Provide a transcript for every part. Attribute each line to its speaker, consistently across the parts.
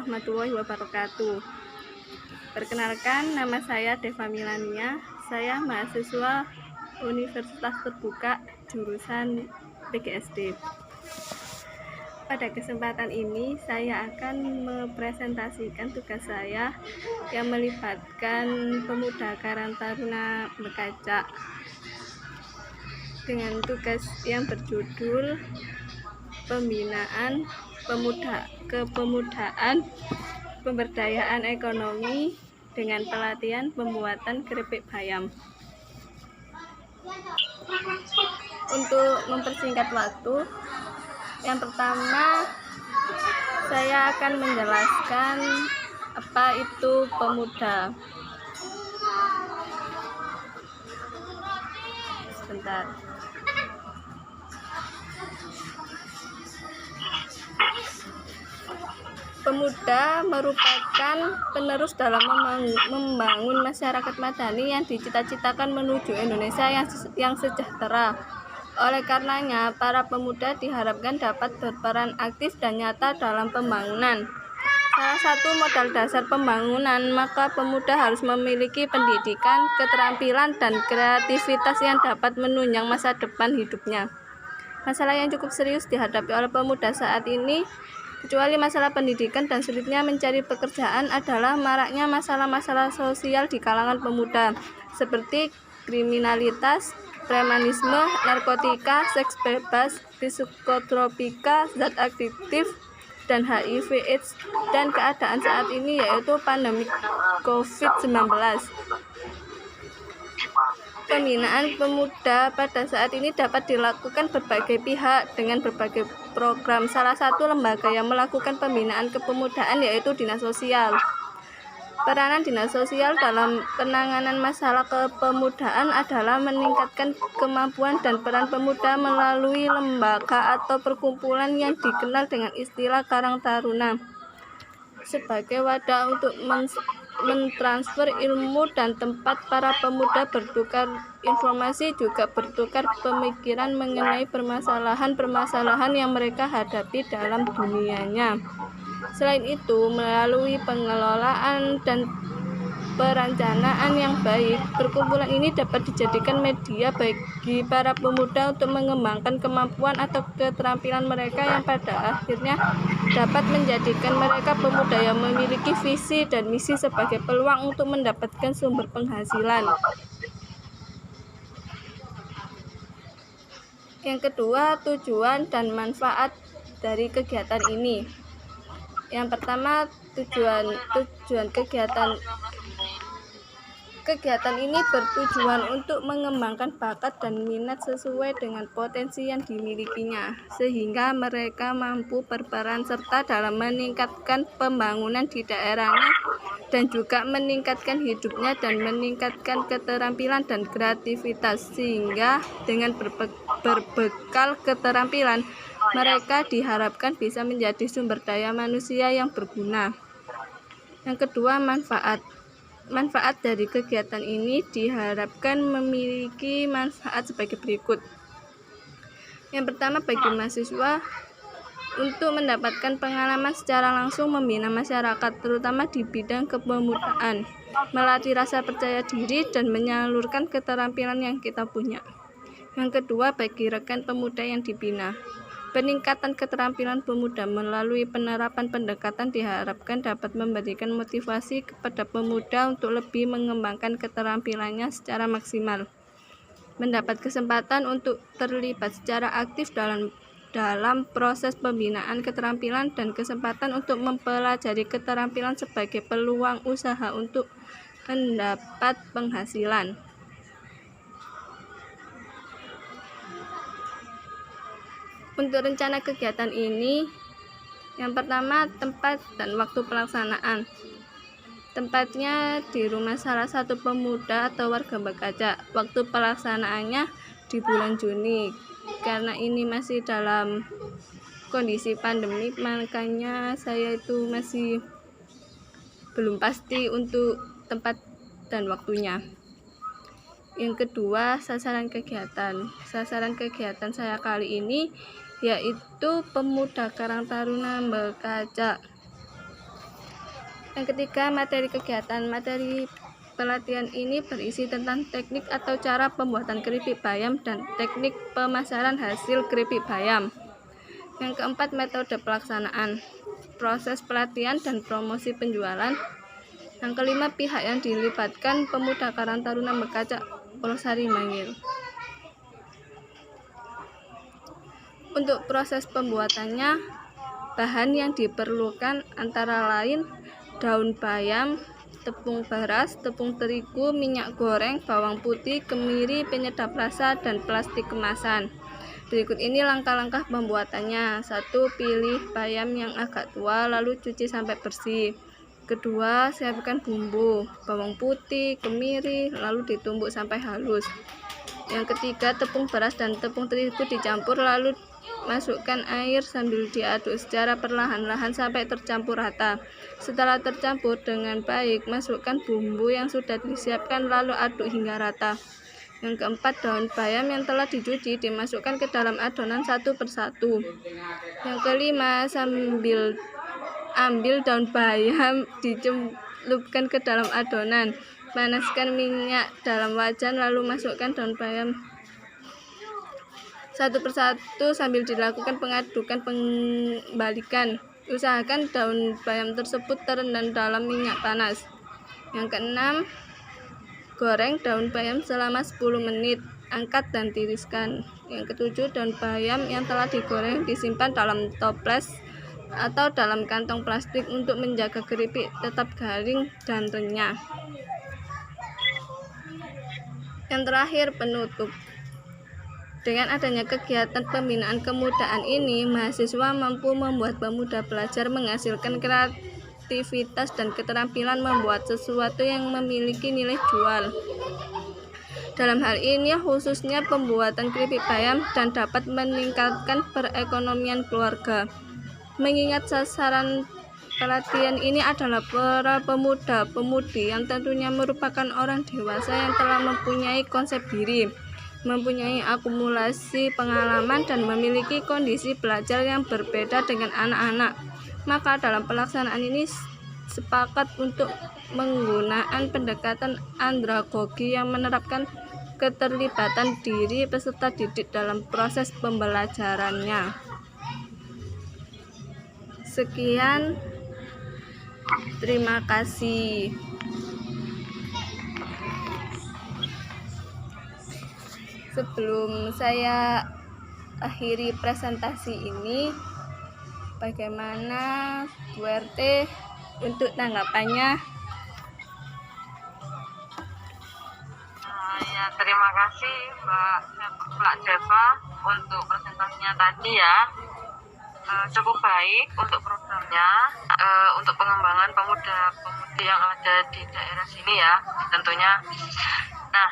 Speaker 1: warahmatullahi wabarakatuh. Perkenalkan, nama saya Deva Milania. Saya mahasiswa Universitas Terbuka jurusan PGSD. Pada kesempatan ini saya akan mempresentasikan tugas saya yang melibatkan pemuda Karang Taruna Bekacak dengan tugas yang berjudul Pembinaan Kepemudaan Pemberdayaan Ekonomi dengan pelatihan pembuatan keripik bayam. Untuk mempersingkat waktu, yang pertama saya akan menjelaskan apa itu pemuda. Sebentar. Pemuda merupakan penerus dalam membangun masyarakat madani yang dicita-citakan menuju Indonesia yang sejahtera. Oleh karenanya, para pemuda diharapkan dapat berperan aktif dan nyata dalam pembangunan. Salah satu modal dasar pembangunan, maka pemuda harus memiliki pendidikan, keterampilan, dan kreativitas yang dapat menunjang masa depan hidupnya. Masalah yang cukup serius dihadapi oleh pemuda saat ini, kecuali masalah pendidikan dan sulitnya mencari pekerjaan, adalah maraknya masalah-masalah sosial di kalangan pemuda, seperti kriminalitas, premanisme, narkotika, seks bebas, psikotropika, zat aktif, dan HIV/AIDS, dan keadaan saat ini yaitu pandemi COVID-19. Pembinaan pemuda pada saat ini dapat dilakukan berbagai pihak dengan berbagai program. Salah satu lembaga yang melakukan pembinaan kepemudaan yaitu Dinas Sosial. Peranan Dinas Sosial dalam penanganan masalah kepemudaan adalah meningkatkan kemampuan dan peran pemuda melalui lembaga atau perkumpulan yang dikenal dengan istilah Karang Taruna, sebagai wadah untuk mentransfer ilmu dan tempat para pemuda bertukar informasi, juga bertukar pemikiran mengenai permasalahan-permasalahan yang mereka hadapi dalam dunianya. Selain itu, melalui pengelolaan dan perencanaan yang baik, perkumpulan ini dapat dijadikan media bagi para pemuda untuk mengembangkan kemampuan atau keterampilan mereka yang pada akhirnya dapat menjadikan mereka pemuda yang memiliki visi dan misi sebagai peluang untuk mendapatkan sumber penghasilan. Yang kedua, tujuan dan manfaat dari kegiatan ini. Yang pertama, tujuan kegiatan ini bertujuan untuk mengembangkan bakat dan minat sesuai dengan potensi yang dimilikinya, sehingga mereka mampu berperan serta dalam meningkatkan pembangunan di daerahnya dan juga meningkatkan hidupnya dan meningkatkan keterampilan dan kreativitas, sehingga dengan berbekal keterampilan mereka diharapkan bisa menjadi sumber daya manusia yang berguna. Yang kedua, manfaat dari kegiatan ini diharapkan memiliki manfaat sebagai berikut. Yang pertama, bagi mahasiswa untuk mendapatkan pengalaman secara langsung membina masyarakat, terutama di bidang kepemudaan, melatih rasa percaya diri dan menyalurkan keterampilan yang kita punya. Yang kedua, bagi rekan pemuda yang dibina, peningkatan keterampilan pemuda melalui penerapan pendekatan diharapkan dapat memberikan motivasi kepada pemuda untuk lebih mengembangkan keterampilannya secara maksimal, mendapat kesempatan untuk terlibat secara aktif dalam proses pembinaan keterampilan, dan kesempatan untuk mempelajari keterampilan sebagai peluang usaha untuk mendapat penghasilan. Untuk rencana kegiatan ini, yang pertama, tempat dan waktu pelaksanaan. Tempatnya di rumah salah satu pemuda atau warga Bekacak. Waktu pelaksanaannya di bulan Juni. Karena ini masih dalam kondisi pandemi, makanya saya itu masih belum pasti untuk tempat dan waktunya. Yang kedua, sasaran kegiatan. Sasaran kegiatan saya kali ini yaitu pemuda Karang Taruna Bekacak. Yang ketiga, materi kegiatan. Materi pelatihan ini berisi tentang teknik atau cara pembuatan keripik bayam dan teknik pemasaran hasil keripik bayam. Yang keempat, metode pelaksanaan, proses pelatihan dan promosi penjualan. Yang kelima, pihak yang dilibatkan, Pemuda Karang Taruna Mekacak Polosari Mangil. Untuk proses pembuatannya, bahan yang diperlukan antara lain daun bayam, tepung beras, tepung terigu, minyak goreng, bawang putih, kemiri, penyedap rasa, dan plastik kemasan. Berikut ini langkah-langkah pembuatannya. 1. Pilih bayam yang agak tua, lalu cuci sampai bersih. Kedua, siapkan bumbu, bawang putih, kemiri, lalu ditumbuk sampai halus. Yang ketiga, tepung beras dan tepung terigu dicampur, lalu masukkan air sambil diaduk secara perlahan-lahan sampai tercampur rata. Setelah tercampur dengan baik, masukkan bumbu yang sudah disiapkan, lalu aduk hingga rata. Yang keempat, daun bayam yang telah dicuci dimasukkan ke dalam adonan satu persatu. Yang kelima, sambil ambil daun bayam dicelupkan ke dalam adonan. Panaskan minyak dalam wajan, lalu masukkan daun bayam satu persatu sambil dilakukan pengadukan pembalikan. Usahakan daun bayam tersebut terendam dalam minyak panas. Yang keenam, goreng daun bayam selama 10 menit. Angkat dan tiriskan. Yang ketujuh, daun bayam yang telah digoreng disimpan dalam toples atau dalam kantong plastik untuk menjaga keripik tetap garing dan renyah. Yang terakhir, penutup. Dengan adanya kegiatan pembinaan kemudaan ini, mahasiswa mampu membuat pemuda belajar menghasilkan kreativitas dan keterampilan membuat sesuatu yang memiliki nilai jual. Dalam hal ini khususnya pembuatan keripik bayam dan dapat meningkatkan perekonomian keluarga. Mengingat sasaran pelatihan ini adalah para pemuda-pemudi yang tentunya merupakan orang dewasa yang telah mempunyai konsep diri, mempunyai akumulasi pengalaman, dan memiliki kondisi belajar yang berbeda dengan anak-anak. Maka dalam pelaksanaan ini sepakat untuk menggunakan pendekatan andragogi yang menerapkan keterlibatan diri peserta didik dalam proses pembelajarannya. Sekian, terima kasih. Sebelum saya akhiri presentasi ini, bagaimana Bu RT untuk tanggapannya?
Speaker 2: Ya, terima kasih Mbak Deva untuk presentasinya tadi ya. Cukup baik untuk programnya, untuk pengembangan pemuda-pemudi yang ada di daerah sini ya tentunya. Nah,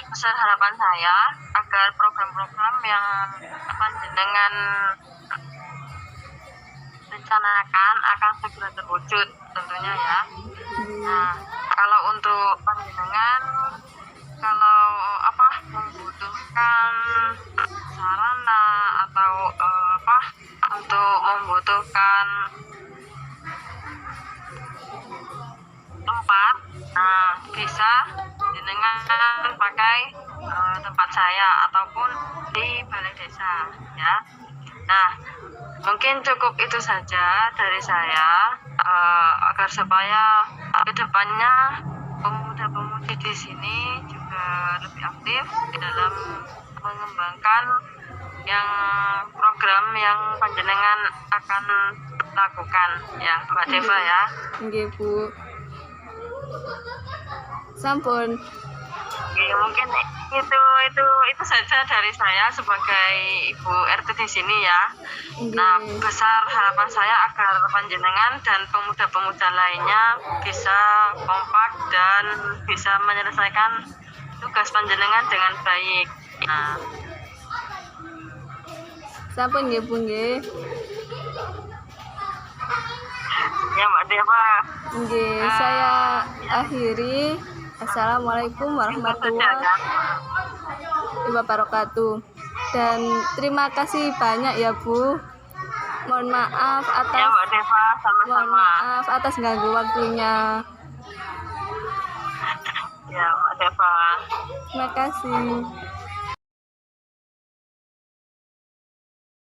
Speaker 2: besar harapan saya agar program-program yang akan jenengan rencanakan akan segera terwujud tentunya ya. Nah, kalau untuk panjenengan, kalau membutuhkan sarana atau untuk membutuhkan tempat, bisa jenengan pakai tempat saya ataupun di balai desa ya. Nah, mungkin cukup itu saja dari saya, agar supaya kedepannya pemuda-pemudi di sini juga lebih aktif di dalam mengembangkan yang program yang panjenengan akan lakukan ya, Mbak Deva ya.
Speaker 1: Nggih, Bu. Sampun.
Speaker 2: Mungkin itu saja dari saya sebagai Ibu RT di sini ya. Nah, besar harapan saya agar panjenengan dan pemuda-pemuda lainnya bisa kompak dan bisa menyelesaikan tugas panjenengan dengan baik. Nah,
Speaker 1: sampun nggih, Bu nggih.
Speaker 2: Ya, Mbak Deva.
Speaker 1: Nggih, saya akhiri. Assalamualaikum warahmatullahi wabarakatuh. Dan terima kasih banyak ya Bu Mohon maaf
Speaker 2: Ya
Speaker 1: atas
Speaker 2: Mbak Deva,
Speaker 1: mohon
Speaker 2: sama-sama.
Speaker 1: maaf atas ganggu waktunya.
Speaker 2: Ya Mbak Deva.
Speaker 1: Terima kasih.